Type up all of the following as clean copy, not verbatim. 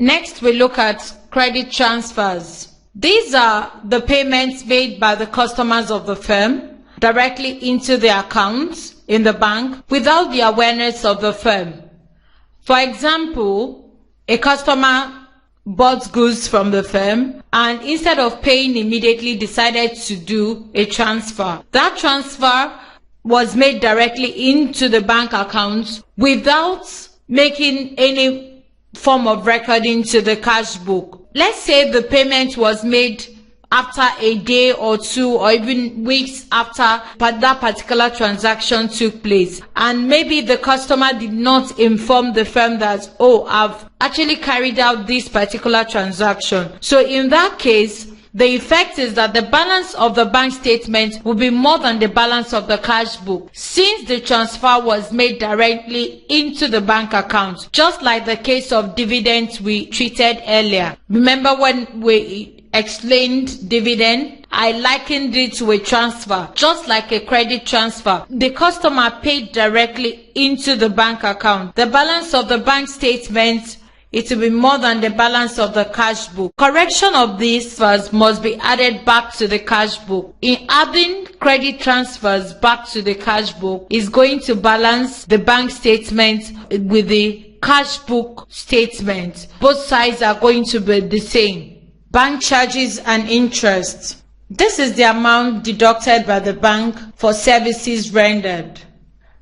Next, we look at credit transfers. These are the payments made by the customers of the firm directly into their accounts in the bank without the awareness of the firm. For example, a customer bought goods from the firm and instead of paying immediately decided to do a transfer. That transfer was made directly into the bank account without making any form of recording to the cash book. Let's say the payment was made after a day or two or even weeks after that particular transaction took place, and maybe the customer did not inform the firm that, oh, I've actually carried out this particular transaction. So in that case, the effect is that the balance of the bank statement will be more than the balance of the cash book, since the transfer was made directly into the bank account, just like the case of dividends we treated earlier. Remember when we explained dividend, I likened it to a transfer, just like a credit transfer. The customer paid directly into the bank account. The balance of the bank statement, it will be more than the balance of the cash book. Correction of these funds must be added back to the cash book. In adding credit transfers back to the cash book is going to balance the bank statement with the cash book statement. Both sides are going to be the same. Bank charges and interest. This is the amount deducted by the bank for services rendered.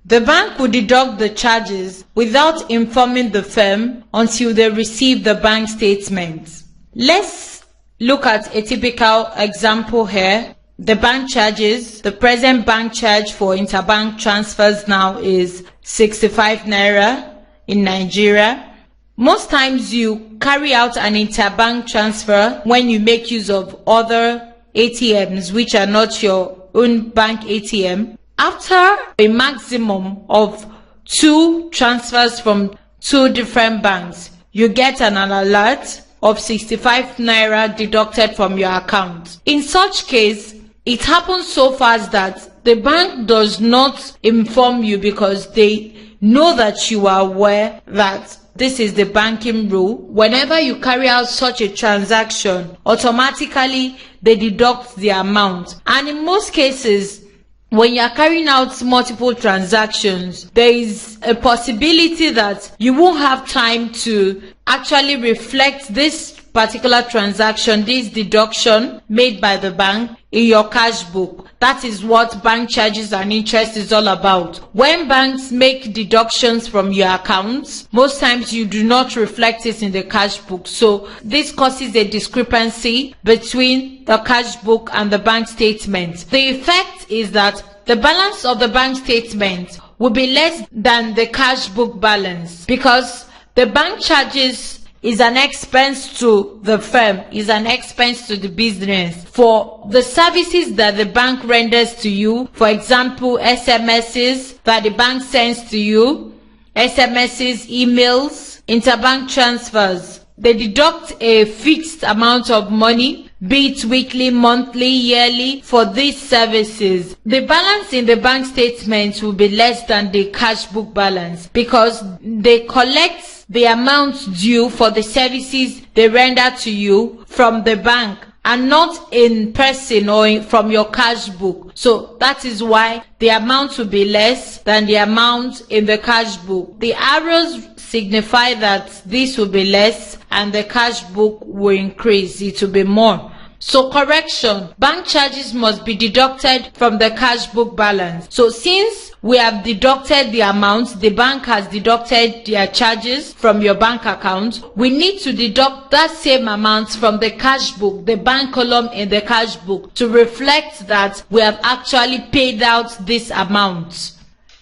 The bank will deduct the charges without informing the firm until they receive the bank statement. Let's look at a typical example here. The bank charges, the present bank charge for interbank transfers now is 65 naira in Nigeria. Most times you carry out an interbank transfer when you make use of other ATMs which are not your own bank ATM. After a maximum of 2 transfers from 2 different banks, you get an alert of 65 naira deducted from your account. In such case, it happens so fast that the bank does not inform you because they know that you are aware that this is the banking rule. Whenever you carry out such a transaction, automatically they deduct the amount. And in most cases, when you are carrying out multiple transactions, there is a possibility that you won't have time to actually reflect this particular transaction, this deduction made by the bank in your cash book. That is what bank charges and interest is all about. When banks make deductions from your accounts, most times you do not reflect it in the cash book. So this causes a discrepancy between the cash book and the bank statement. The effect is that the balance of the bank statement will be less than the cash book balance, because the bank charges is an expense to the firm, is an expense to the business for the services that the bank renders to you. For example, SMSs that the bank sends to you, SMSs, emails, interbank transfers. They deduct a fixed amount of money, be it weekly, monthly, yearly, for these services. The balance in the bank statement will be less than the cash book balance because they collect the amount due for the services they render to you from the bank and not in person or from your cash book. So that is why the amount will be less than the amount in the cash book. The arrows signify that this will be less and the cash book will increase. It will be more. So correction, bank charges must be deducted from the cash book balance. So since we have deducted the amount, the bank has deducted their charges from your bank account, we need to deduct that same amount from the cash book, the bank column in the cash book, to reflect that we have actually paid out this amount.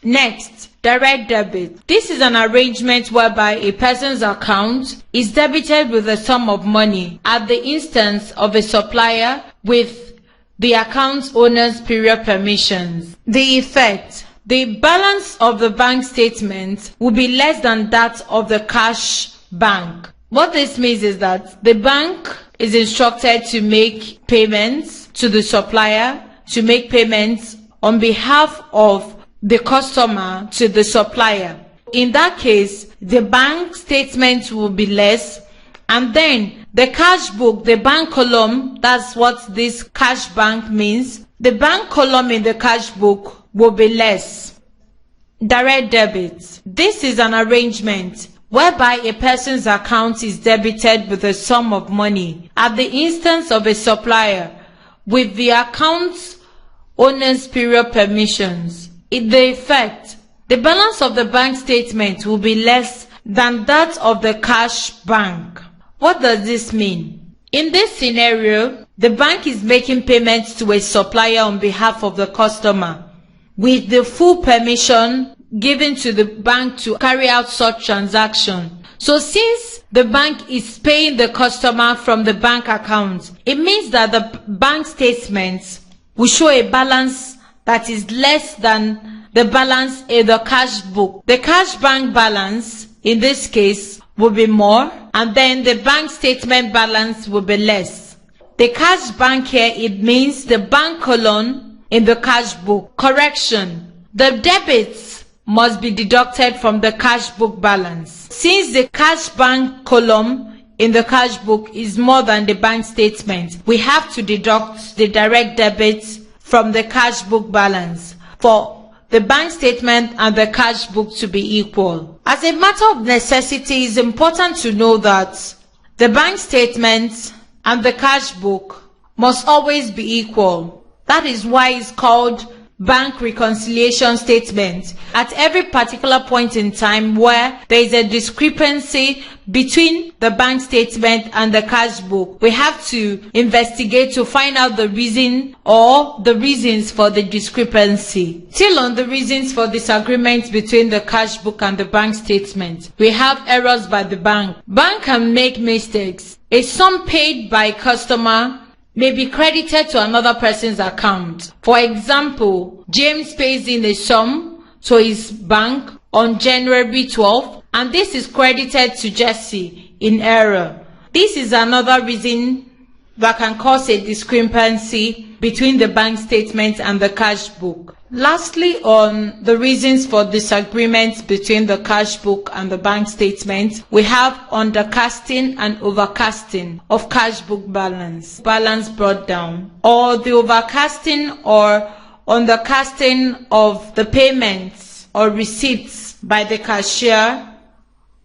Next, direct debit. This is an arrangement whereby a person's account is debited with a sum of money at the instance of a supplier with the account owner's prior permissions. The effect: the balance of the bank statement will be less than that of the cash bank. What this means is that the bank is instructed to make payments to the supplier, to make payments on behalf of the customer to the supplier. In that case, the bank statement will be less And then the cash book, the bank column, that's what this cash bank means. The bank column in the cash book will be less. Direct debit. This is an arrangement whereby a person's account is debited with a sum of money at the instance of a supplier with the account owner's period permissions. In the effect, the balance of the bank statement will be less than that of the cash bank. What does this mean? In this scenario, the bank is making payments to a supplier on behalf of the customer with the full permission given to the bank to carry out such transaction. So since the bank is paying the customer from the bank account, it means that the bank statements will show a balance that is less than the balance in the cash book. The cash bank balance in this case will be more, and then the bank statement balance will be less. The cash bank here, it means the bank column in the cash book. Correction. The debits must be deducted from the cash book balance. Since the cash bank column in the cash book is more than the bank statement, we have to deduct the direct debits from the cash book balance for the bank statement and the cash book to be equal. As a matter of necessity, it is important to know that the bank statement and the cash book must always be equal. That is why it's called bank reconciliation statement. At every particular point in time where there is a discrepancy between the bank statement and the cash book, we have to investigate to find out the reason or the reasons for the discrepancy. Still on the reasons for disagreement between the cash book and the bank statement, we have errors by the bank. Bank can make mistakes. A sum paid by customer may be credited to another person's account. For example, James pays in a sum to his bank on January 12th, and this is credited to Jesse in error. This is another reason that can cause a discrepancy between the bank statement and the cash book. Lastly, on the reasons for disagreement between the cash book and the bank statement, we have undercasting and overcasting of cash book balance. Balance brought down, or the overcasting or undercasting of the payments or receipts by the cashier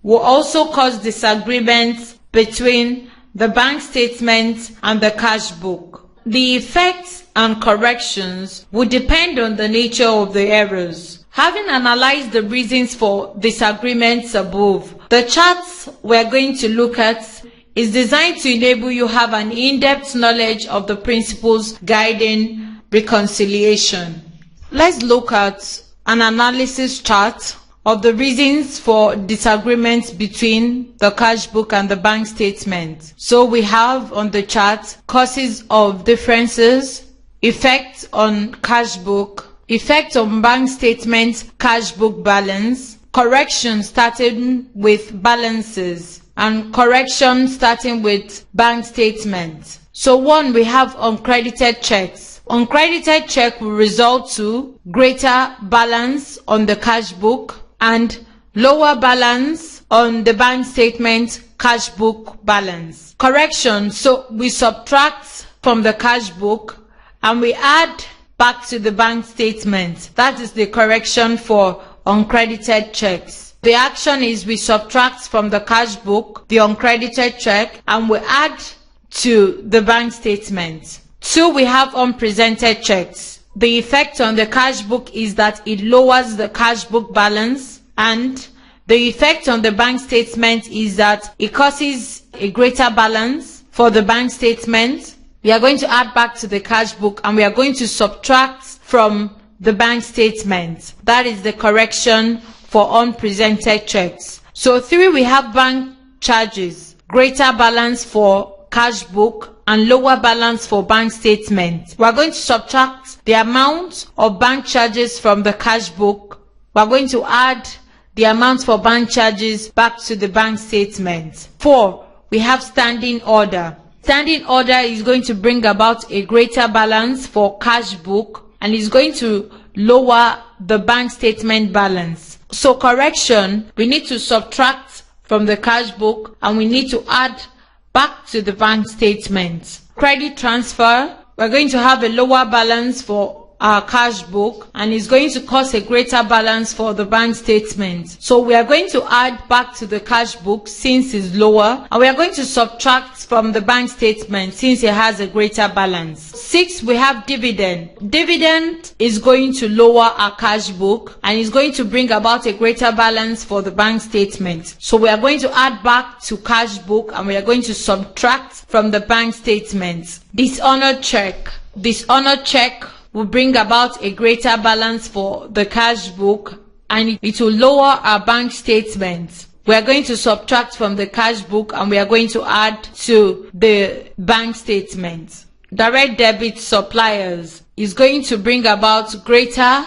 will also cause disagreements between the bank statement and the cash book. The effects and corrections would depend on the nature of the errors. Having analyzed the reasons for disagreements above, the charts we're going to look at is designed to enable you have an in-depth knowledge of the principles guiding reconciliation. Let's look at an analysis chart of the reasons for disagreements between the cash book and the bank statement. So we have on the chart causes of differences, effect on cash book, effect on bank statement, cash book balance, correction starting with balances, and correction starting with bank statement. So one, we have uncredited checks. Uncredited check will result to greater balance on the cash book and lower balance on the bank statement cash book balance. Correction, so we subtract from the cash book and we add back to the bank statement. That is the correction for uncredited checks. The action is we subtract from the cash book the uncredited check and we add to the bank statement. Two, we have unpresented checks. The effect on the cash book is that it lowers the cash book balance, and the effect on the bank statement is that it causes a greater balance for the bank statement. We are going to add back to the cash book and we are going to subtract from the bank statement. That is the correction for unpresented checks. So 3, we have bank charges, greater balance for cash book and lower balance for bank statement. We are going to subtract the amount of bank charges from the cash book. We are going to add the amount for bank charges back to the bank statement. 4, we have standing order. Standing order is going to bring about a greater balance for cash book and is going to lower the bank statement balance. So correction, we need to subtract from the cash book and we need to add back to the bank statement. Credit transfer, we're going to have a lower balance for our cash book and it's going to cause a greater balance for the bank statement. So we are going to add back to the cash book since it's lower, and we are going to subtract from the bank statement since it has a greater balance. 6, we have dividend. Dividend is going to lower our cash book and is going to bring about a greater balance for the bank statement. So we are going to add back to cash book and we are going to subtract from the bank statement. Dishonored check. Dishonored check will bring about a greater balance for the cash book and it will lower our bank statement. We are going to subtract from the cash book and we are going to add to the bank statement. Direct debit suppliers is going to bring about greater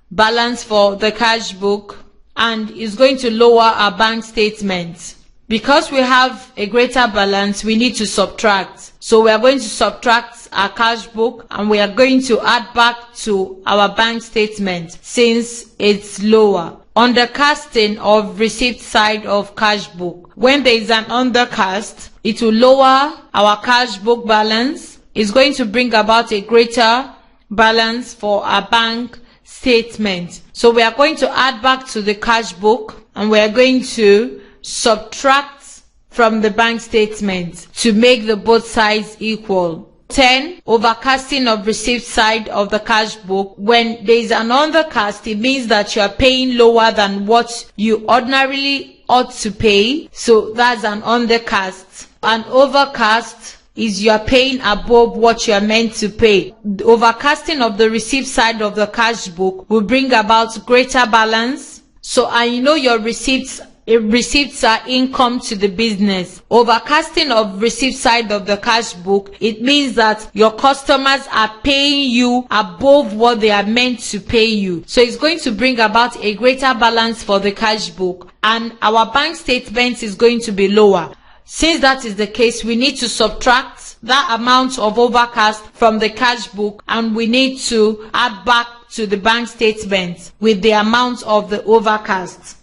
balance for the cash book and is going to lower our bank statement. Because we have a greater balance, we need to subtract. So we are going to subtract our cash book and we are going to add back to our bank statement since it's lower. Undercasting of receipt side of cash book. When there is an undercast, it will lower our cash book balance. It's going to bring about a greater balance for our bank statement. So we are going to add back to the cash book and we are going to subtract from the bank statement to make the both sides equal. 10. Overcasting of receipt side of the cash book. When there is an undercast, it means that you are paying lower than what you ordinarily ought to pay. So that's an undercast. An overcast is you are paying above what you are meant to pay. The overcasting of the receipt side of the cash book will bring about greater balance. So you know your receipts are income to the business. Overcasting of receipt side of the cash book, it means that your customers are paying you above what they are meant to pay you. So it's going to bring about a greater balance for the cash book and our bank statement is going to be lower. Since that is the case, we need to subtract that amount of overcast from the cash book and we need to add back to the bank statement with the amount of the overcast.